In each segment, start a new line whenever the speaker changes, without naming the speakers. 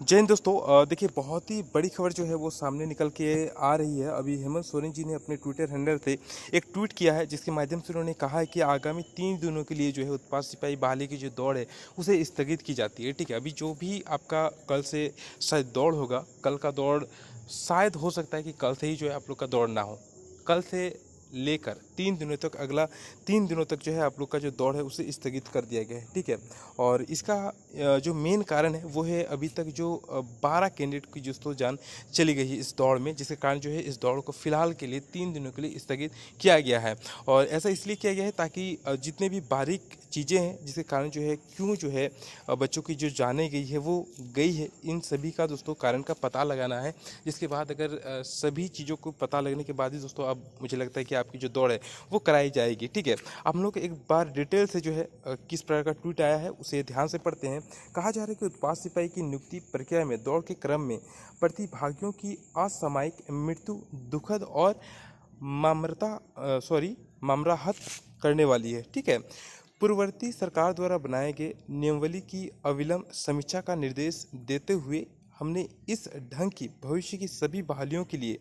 जय हिंद दोस्तों। देखिए, बहुत ही बड़ी खबर जो है वो सामने निकल के आ रही है। अभी हेमंत सोरेन जी ने अपने ट्विटर हैंडल से एक ट्वीट किया है, जिसके माध्यम से उन्होंने कहा है कि आगामी 3 दिनों के लिए जो है उत्पाद सिपाही बहाली की जो दौड़ है उसे स्थगित की जाती है। ठीक है, अभी जो भी आपका कल से शायद दौड़ होगा, कल का दौड़ शायद हो सकता है कि कल से ही जो है आप लोग का दौड़ ना हो। कल से लेकर 3 दिनों तक, अगला 3 दिनों तक जो है आप लोग का जो दौड़ है उसे स्थगित कर दिया गया है। ठीक है, और इसका जो मेन कारण है वो है अभी तक जो 12 कैंडिडेट की जो जान चली गई है इस दौड़ में, जिसके कारण जो है इस दौड़ को फिलहाल के लिए 3 दिनों के लिए स्थगित किया गया है। और ऐसा इसलिए किया गया है ताकि जितने भी बारीक चीज़ें हैं जिसके कारण जो है क्यों जो है बच्चों की जो जाने गई है वो गई है, इन सभी का दोस्तों कारण का पता लगाना है। जिसके बाद अगर सभी चीज़ों को पता लगने के बाद ही दोस्तों अब मुझे लगता है कि आपकी जो दौड़ है वो कराई जाएगी। ठीक है, आप लोग एक बार डिटेल से जो है किस प्रकार का ट्वीट आया है उसे ध्यान से पढ़ते हैं। कहा जा रहा है कि उत्पाद सिपाही की नियुक्ति प्रक्रिया में दौड़ के क्रम में प्रतिभागियों की असामयिक मृत्यु दुखद और मामराहत करने वाली है। ठीक है, पूर्ववर्ती सरकार द्वारा बनाए गए नियमावली की अविलंब समीक्षा का निर्देश देते हुए हमने इस ढंग की भविष्य की सभी बहालियों के लिए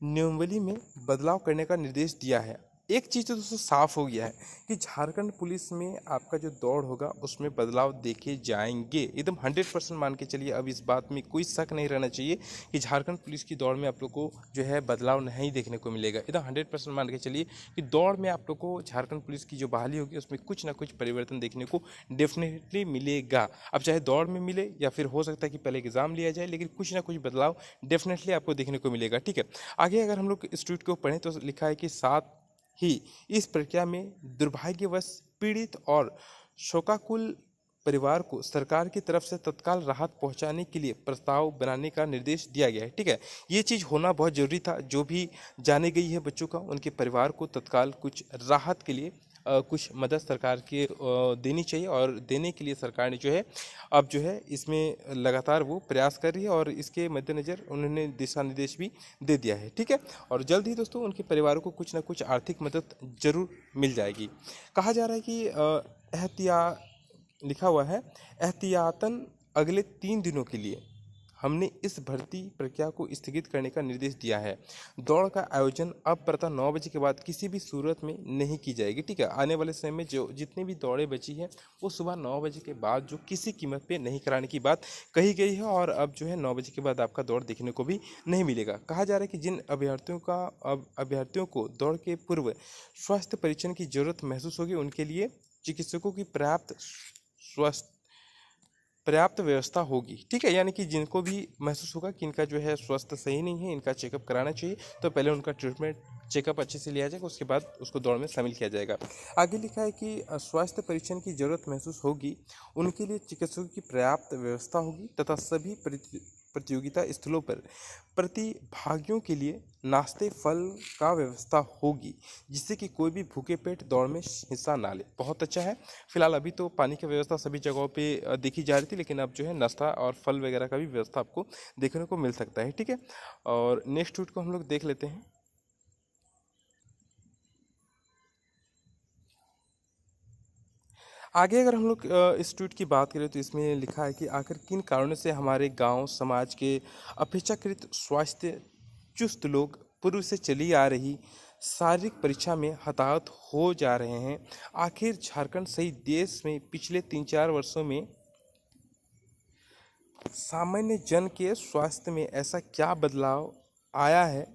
नियमावली में बदलाव करने का निर्देश दिया है। एक चीज़ तो दोस्तों साफ हो गया है कि झारखंड पुलिस में आपका जो दौड़ होगा उसमें बदलाव देखे जाएंगे। एकदम 100% मान के चलिए, अब इस बात में कोई शक नहीं रहना चाहिए कि झारखंड पुलिस की दौड़ में आप लोग को जो है बदलाव नहीं देखने को मिलेगा। एकदम 100% मान के चलिए कि दौड़ में आप लोग को झारखंड पुलिस की जो बहाली होगी उसमें कुछ ना कुछ परिवर्तन देखने को डेफिनेटली मिलेगा। अब चाहे दौड़ में मिले या फिर हो सकता है कि पहले एग्जाम लिया जाए, लेकिन कुछ ना कुछ बदलाव डेफिनेटली आपको देखने को मिलेगा। ठीक है, आगे अगर हम लोग इस ट्वीट को पढ़ें तो लिखा है कि साथ ही इस प्रक्रिया में दुर्भाग्यवश पीड़ित और शोकाकुल परिवार को सरकार की तरफ से तत्काल राहत पहुंचाने के लिए प्रस्ताव बनाने का निर्देश दिया गया है। ठीक है, ये चीज़ होना बहुत ज़रूरी था। जो भी जाने गई है बच्चों का, उनके परिवार को तत्काल कुछ राहत के लिए कुछ मदद सरकार की देनी चाहिए, और देने के लिए सरकार ने जो है अब जो है इसमें लगातार वो प्रयास कर रही है, और इसके मद्देनज़र उन्होंने दिशा निर्देश भी दे दिया है। ठीक है, और जल्द ही दोस्तों उनके परिवारों को कुछ ना कुछ आर्थिक मदद जरूर मिल जाएगी। कहा जा रहा है कि एहतिया लिखा हुआ है, एहतियातन अगले 3 दिनों के लिए हमने इस भर्ती प्रक्रिया को स्थगित करने का निर्देश दिया है। दौड़ का आयोजन अब प्रातः 9 बजे के बाद किसी भी सूरत में नहीं की जाएगी। ठीक है, आने वाले समय में जो जितनी भी दौड़ें बची हैं वो सुबह 9 बजे के बाद जो किसी कीमत पे नहीं कराने की बात कही गई है, और अब जो है 9 बजे के बाद आपका दौड़ देखने को भी नहीं मिलेगा। कहा जा रहा है कि जिन अभ्यर्थियों को दौड़ के पूर्व स्वास्थ्य परीक्षण की जरूरत महसूस होगी उनके लिए चिकित्सकों की स्वास्थ्य पर्याप्त व्यवस्था होगी। ठीक है, यानी कि जिनको भी महसूस होगा कि इनका जो है स्वास्थ्य सही नहीं है, इनका चेकअप कराना चाहिए, तो पहले उनका ट्रीटमेंट चेकअप अच्छे से लिया जाएगा, उसके बाद उसको दौड़ में शामिल किया जाएगा। आगे लिखा है कि स्वास्थ्य परीक्षण की जरूरत महसूस होगी उनके लिए चिकित्सकों की पर्याप्त व्यवस्था होगी तथा सभी प्रतियोगिता स्थलों पर प्रतिभागियों के लिए नाश्ते फल का व्यवस्था होगी, जिससे कि कोई भी भूखे पेट दौड़ में हिस्सा ना ले। बहुत अच्छा है। फिलहाल अभी तो पानी की व्यवस्था सभी जगहों पे देखी जा रही थी, लेकिन अब जो है नाश्ता और फल वगैरह का भी व्यवस्था आपको देखने को मिल सकता है। ठीक है, और नेक्स्ट ट्वीट को हम लोग देख लेते हैं। आगे अगर हम लोग इस ट्वीट की बात करें तो इसमें लिखा है कि आखिर किन कारणों से हमारे गांव समाज के अपेक्षाकृत स्वास्थ्य चुस्त लोग पूर्व से चली आ रही शारीरिक परीक्षा में हताहत हो जा रहे हैं। आखिर झारखंड सहित देश में पिछले 3-4 वर्षों में सामान्य जन के स्वास्थ्य में ऐसा क्या बदलाव आया है।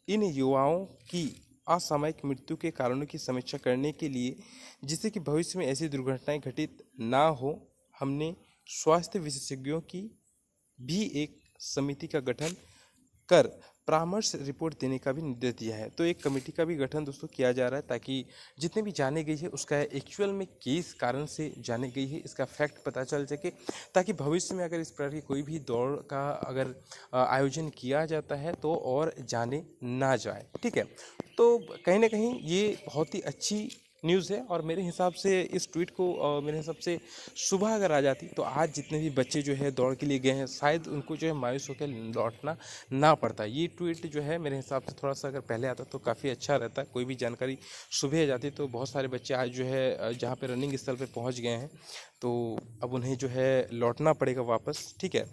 इन युवाओं की असामयिक मृत्यु के कारणों की समीक्षा करने के लिए, जिससे कि भविष्य में ऐसी दुर्घटनाएं घटित ना हो, हमने स्वास्थ्य विशेषज्ञों की भी एक समिति का गठन कर परामर्श रिपोर्ट देने का भी निर्देश दिया है। तो एक कमेटी का भी गठन दोस्तों किया जा रहा है, ताकि जितने भी जाने गई है उसका एक्चुअल में किस कारण से जाने गई है इसका फैक्ट पता चल सके, ताकि भविष्य में अगर इस प्रकार की कोई भी दौड़ का अगर आयोजन किया जाता है तो और जाने ना जाए। ठीक है, तो कहीं ना कहीं ये बहुत ही अच्छी न्यूज़ है, और मेरे हिसाब से इस ट्वीट को मेरे हिसाब से सुबह अगर आ जाती तो आज जितने भी बच्चे जो है दौड़ के लिए गए हैं शायद उनको जो है मायूस होकर लौटना ना पड़ता। ये ट्वीट जो है मेरे हिसाब से थोड़ा सा अगर पहले आता तो काफ़ी अच्छा रहता। कोई भी जानकारी सुबह आ जाती तो बहुत सारे बच्चे आज जो है जहाँ पे रनिंग स्थल पे पहुँच गए हैं तो अब उन्हें जो है लौटना पड़ेगा वापस, ठीक है।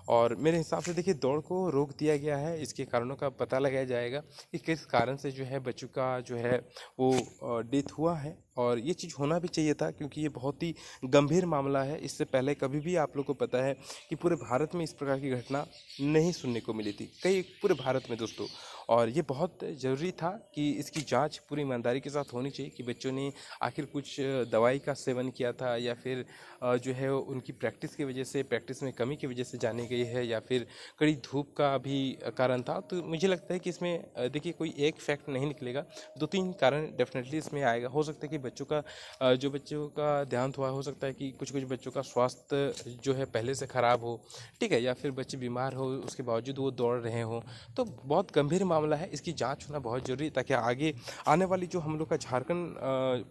और मेरे हिसाब से देखिए दौड़ को रोक दिया गया है, इसके कारणों का पता लगाया जाएगा कि किस कारण से जो है बच्चों का जो है वो डेथ हुआ है। और ये चीज़ होना भी चाहिए था, क्योंकि ये बहुत ही गंभीर मामला है। इससे पहले कभी भी आप लोग को पता है कि पूरे भारत में इस प्रकार की घटना नहीं सुनने को मिली थी, कई पूरे भारत में दोस्तों। और ये बहुत ज़रूरी था कि इसकी जांच पूरी ईमानदारी के साथ होनी चाहिए कि बच्चों ने आखिर कुछ दवाई का सेवन किया था, या फिर जो है उनकी प्रैक्टिस की वजह से, प्रैक्टिस में कमी की वजह से जाने गई है, या फिर कड़ी धूप का भी कारण था। तो मुझे लगता है कि इसमें देखिए कोई एक फैक्ट नहीं निकलेगा, 2-3 कारण डेफिनेटली इसमें आएगा। हो सकता है कि बच्चों का जो बच्चों का देहांत हुआ, हो सकता है कि कुछ कुछ बच्चों का स्वास्थ्य जो है पहले से ख़राब हो, ठीक है, या फिर बच्चे बीमार हो उसके बावजूद वो दौड़ रहे हों। तो बहुत गंभीर मामला है, इसकी जांच होना बहुत ज़रूरी है, ताकि आगे आने वाली जो हम लोग का झारखंड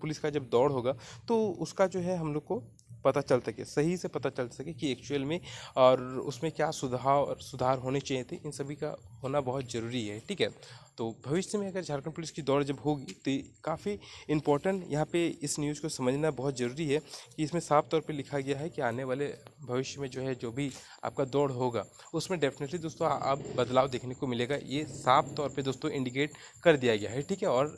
पुलिस का जब दौड़ होगा तो उसका जो है हम लोग को पता चल सके, सही से पता चल सके कि एक्चुअल में और उसमें क्या सुधार होने चाहिए थे। इन सभी का होना बहुत ज़रूरी है, ठीक है। तो भविष्य में अगर झारखंड पुलिस की दौड़ जब होगी तो काफ़ी इम्पोर्टेंट यहाँ पे इस न्यूज़ को समझना बहुत ज़रूरी है कि इसमें साफ तौर पे लिखा गया है कि आने वाले भविष्य में जो है जो भी आपका दौड़ होगा उसमें डेफिनेटली दोस्तों आप बदलाव देखने को मिलेगा। ये साफ तौर पे दोस्तों इंडिकेट कर दिया गया है, ठीक है। और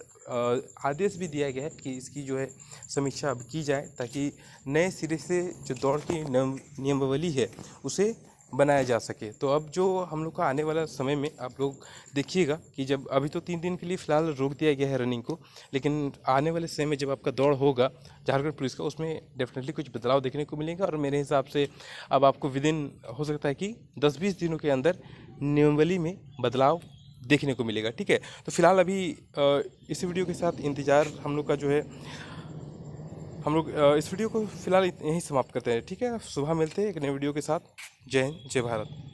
आदेश भी दिया गया है कि इसकी जो है समीक्षा अब की जाए, ताकि नए सिरे से जो दौड़ की नियमावली है उसे बनाया जा सके। तो अब जो हम लोग का आने वाला समय में आप लोग देखिएगा कि जब अभी तो 3 दिन के लिए फ़िलहाल रोक दिया गया है रनिंग को, लेकिन आने वाले समय में जब आपका दौड़ होगा झारखंड पुलिस का, उसमें डेफिनेटली कुछ बदलाव देखने को मिलेंगे। और मेरे हिसाब से अब आपको विदिन हो सकता है कि 10-20 दिनों के अंदर नियमावली में बदलाव देखने को मिलेगा, ठीक है। तो फिलहाल अभी इस वीडियो के साथ इंतज़ार हम लोग का जो है, हम लोग इस वीडियो को फिलहाल यहीं समाप्त करते हैं, ठीक है। सुबह मिलते हैं एक नए वीडियो के साथ। जय हिंद, जय भारत।